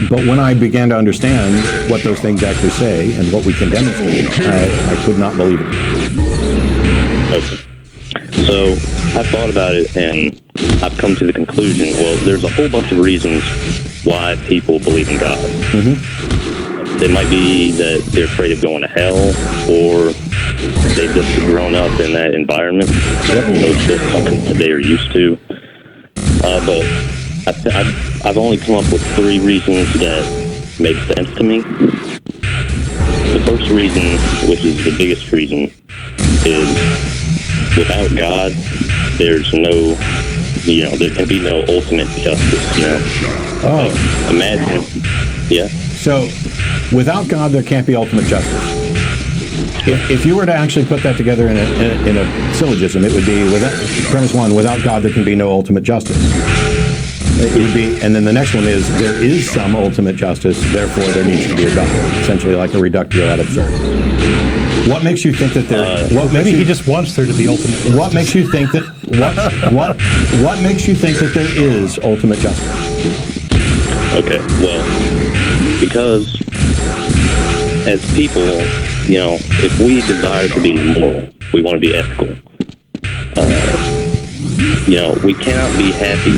But when I began to understand what those things actually say and what we can demonstrate, I could not believe it. Okay. So I've thought about it, and I've come to the conclusion, well, there's a whole bunch of reasons why people believe in God. It might be that they're afraid of going to hell, or they've just grown up in that environment. So it's just something that they are used to. But I've only come up with 3 reasons that make sense to me. The first reason, which is the biggest reason, is without God, there's no, there can be no ultimate justice, Oh. Like, imagine, yeah? So, without God, there can't be ultimate justice. If you were to actually put that together in a syllogism, it would be, premise 1, without God, there can be no ultimate justice. It would be, and then the next one is, there is some ultimate justice, therefore there needs to be a God. Essentially like a reductio ad absurdum. What makes you think that there? Maybe he just wants there to be ultimate justice. What makes you think that? What makes you think that there is ultimate justice? Okay, well, because as people, if we desire to be moral, we want to be ethical. We cannot be happy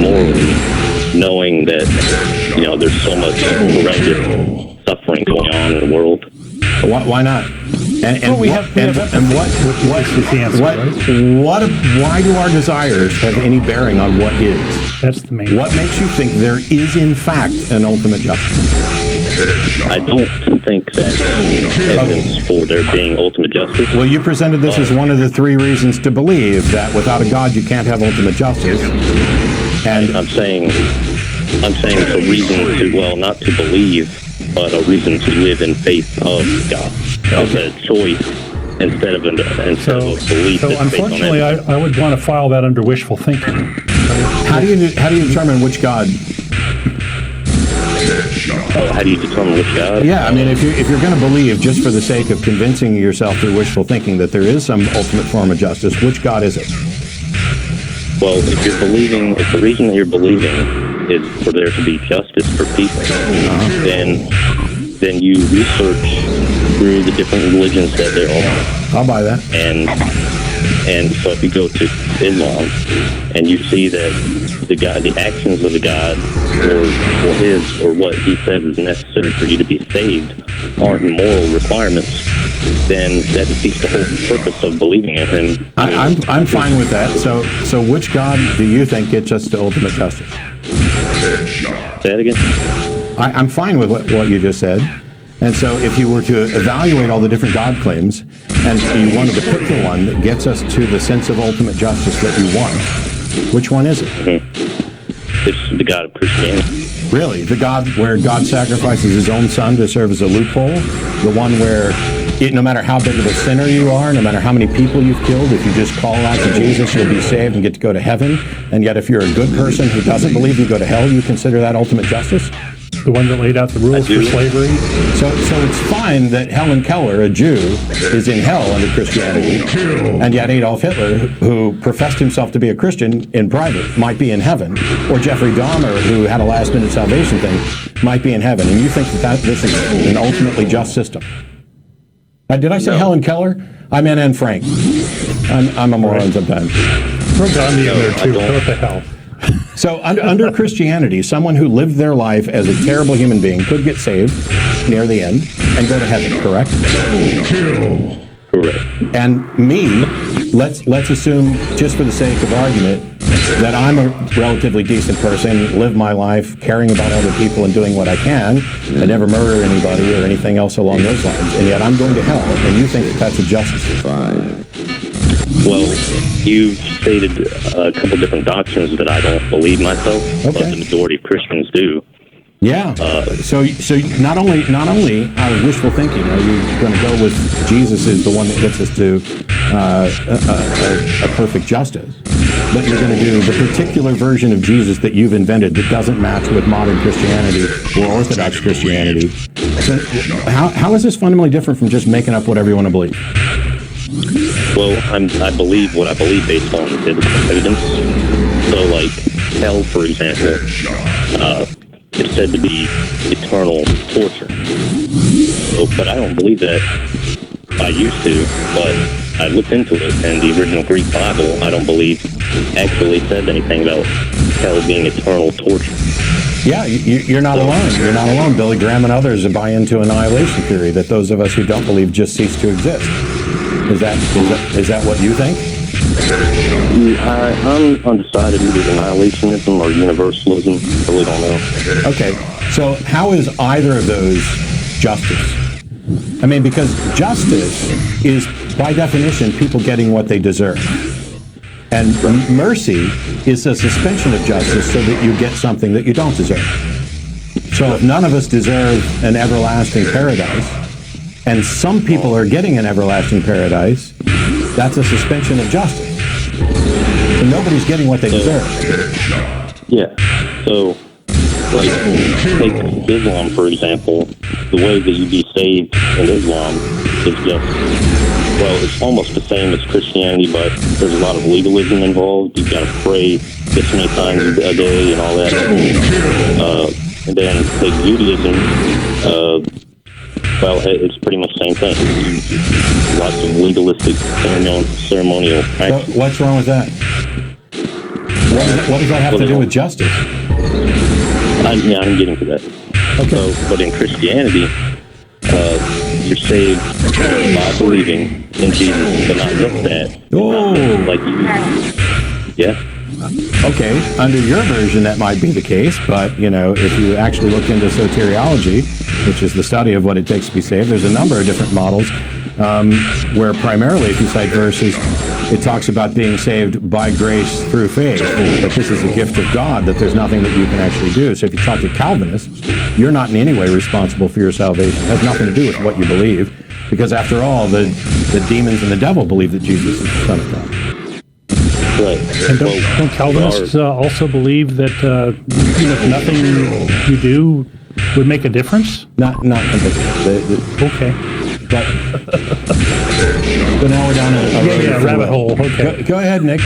morally knowing that, there's so much horrendous suffering going on in the world. Why not? Why do our desires have any bearing on what is? That's the main. What makes you think there is in fact an ultimate justice? I don't think that's evidence for there being ultimate justice. Well, you presented this as one of the 3 reasons to believe that without a God you can't have ultimate justice. And I'm saying it's a reason to, not to believe, but a reason to live in faith of God. It's a choice instead of a belief. So unfortunately, I would want to file that under wishful thinking. How do you determine which God? How do you determine which God? Yeah, I mean, if you're going to believe just for the sake of convincing yourself through wishful thinking that there is some ultimate form of justice, which God is it? Well, if the reason that you're believing is for there to be justice for people, then you research through the different religions that there are. I'll buy that. And so if you go to Islam and you see that the actions of the God or what he says is necessary for you to be saved aren't moral requirements, then that defeats the whole purpose of believing in him. I'm fine with that. So which God do you think gets us to ultimate justice? Say that again? I'm fine with what you just said. And so if you were to evaluate all the different God claims, and you wanted to pick the one that gets us to the sense of ultimate justice that you want, which one is it? It's the God of Christianity. Really? The God where God sacrifices his own son to serve as a loophole? The one where no matter how big of a sinner you are, no matter how many people you've killed, if you just call out to Jesus, you'll be saved and get to go to heaven. And yet if you're a good person who doesn't believe you go to hell, you consider that ultimate justice? The one that laid out the rules for slavery? So it's fine that Helen Keller, a Jew, is in hell under Christianity, and yet Adolf Hitler, who professed himself to be a Christian in private, might be in heaven, or Jeffrey Dahmer, who had a last-minute salvation thing, might be in heaven. And you think that this is an ultimately just system? Did I say Helen Keller? I meant Anne Frank. I'm a moron sometimes. Throw Gandhi in there too. What the hell? So under Christianity, someone who lived their life as a terrible human being could get saved near the end and go to heaven, correct? Correct. And me, let's assume, just for the sake of argument, that I'm a relatively decent person, live my life caring about other people and doing what I can. I never murder anybody or anything else along those lines, and yet I'm going to hell, and you think that that's a justice? Well, you've stated a couple different doctrines that I don't believe myself, but the majority of Christians do. Yeah. So not only out of wishful thinking are you going to go with Jesus is the one that gets us to a perfect justice, but you're going to do the particular version of Jesus that you've invented that doesn't match with modern Christianity or Orthodox Christianity. So how is this fundamentally different from just making up whatever you want to believe? Well, I believe what I believe based on biblical evidence. So, like hell, for example, it's said to be eternal torture. So, but I don't believe that. I used to, but I looked into it, and the original Greek Bible, I don't believe, actually said anything about hell being eternal torture. Yeah, you're not alone. You're not alone. Billy Graham and others buy into annihilation theory, that those of us who don't believe just cease to exist. Is that what you think? I'm undecided either annihilationism or universalism. I really don't know. Okay, so how is either of those justice? I mean, because justice is, by definition, people getting what they deserve. And mercy is a suspension of justice so that you get something that you don't deserve. So if none of us deserve an everlasting paradise, and some people are getting an everlasting paradise, that's a suspension of justice. So nobody's getting what they deserve. Yeah. So, like, take Islam, for example. The way that you be saved in Islam is just, well, it's almost the same as Christianity, but there's a lot of legalism involved. You've got to pray this many times a day and all that. And then take Judaism. Well, it's pretty much the same thing. Lots of legalistic ceremonial practices. So what's wrong with that? What does that have to do with justice? I'm getting to that. Okay. So, but in Christianity, you're saved by believing in Jesus, but not just that. Oh. Like yeah. Okay, under your version that might be the case, but if you actually look into soteriology, which is the study of what it takes to be saved, there's a number of different models where primarily, if you cite verses, it talks about being saved by grace through faith, that this is a gift of God, that there's nothing that you can actually do. So if you talk to Calvinists, you're not in any way responsible for your salvation. It has nothing to do with what you believe, because after all, the demons and the devil believe that Jesus is the Son of God. Right. And don't Calvinists also believe that nothing you do would make a difference? Not completely. Okay. But now we're down a rabbit hole. Okay. Go ahead, Nick.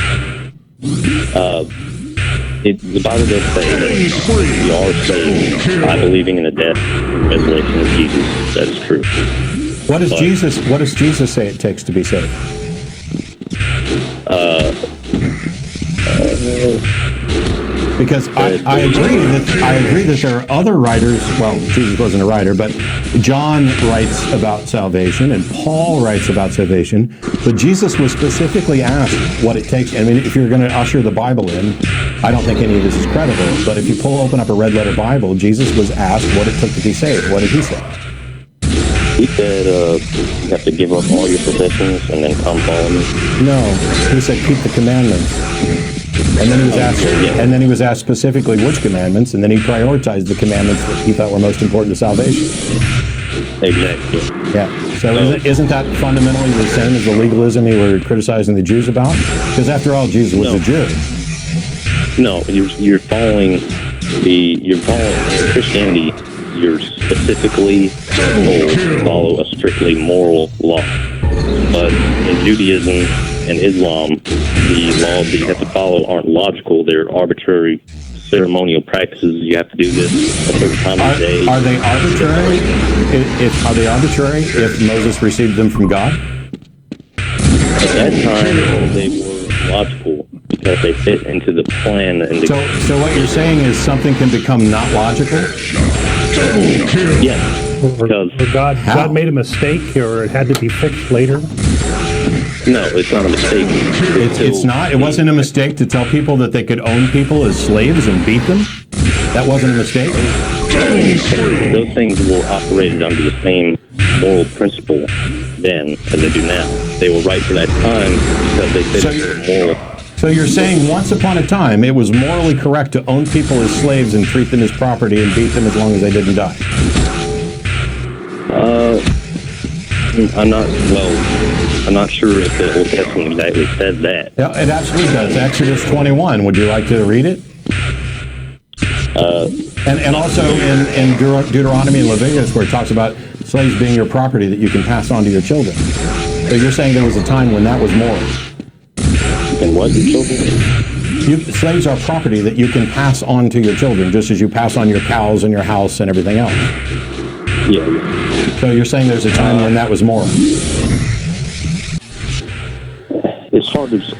The Bible does say that we are saved by believing in the death and resurrection of Jesus. That is true. What does Jesus say it takes to be saved? Because I agree that there are other writers. Well, Jesus wasn't a writer, but John writes about salvation and Paul writes about salvation. But Jesus was specifically asked what it takes. I mean, if you're going to usher the Bible in, I don't think any of this is credible. But if you open up a red letter Bible, Jesus was asked what it took to be saved. What did he say? He said you have to give up all your possessions and then come follow me. No, he said keep the commandments. And then he was asked specifically which commandments, and then he prioritized the commandments that he thought were most important to salvation. Exactly. Yeah. So isn't that fundamentally the same as the legalism you were criticizing the Jews about? Because after all, Jesus was a Jew. No, you're following in Christianity. You're specifically told to follow a strictly moral law. But in Judaism and Islam, the laws that you have to follow aren't logical. They're arbitrary ceremonial practices. You have to do this a certain time of the day. Are they arbitrary? Are they arbitrary if Moses received them from God? At that time, they were logical because they fit into the plan. And so what you're saying is something can become not logical? Yes. Or God made a mistake, or it had to be fixed later? No, it's not a mistake. It's not? It wasn't a mistake to tell people that they could own people as slaves and beat them? That wasn't a mistake? Those things were operated under the same moral principle then as they do now. They were right for that time because they fit into the moral. So you're saying once upon a time it was morally correct to own people as slaves and treat them as property and beat them as long as they didn't die? I'm not sure if the Old Testament exactly says that. Yeah, it absolutely does. Exodus 21. Would you like to read it? And also in Deuteronomy and Leviticus, where it talks about slaves being your property that you can pass on to your children. So you're saying there was a time when that was moral? And what, your children? Slaves are property that you can pass on to your children, just as you pass on your cows and your house and everything else. Yeah. So you're saying there's a time when that was moral? It's hard to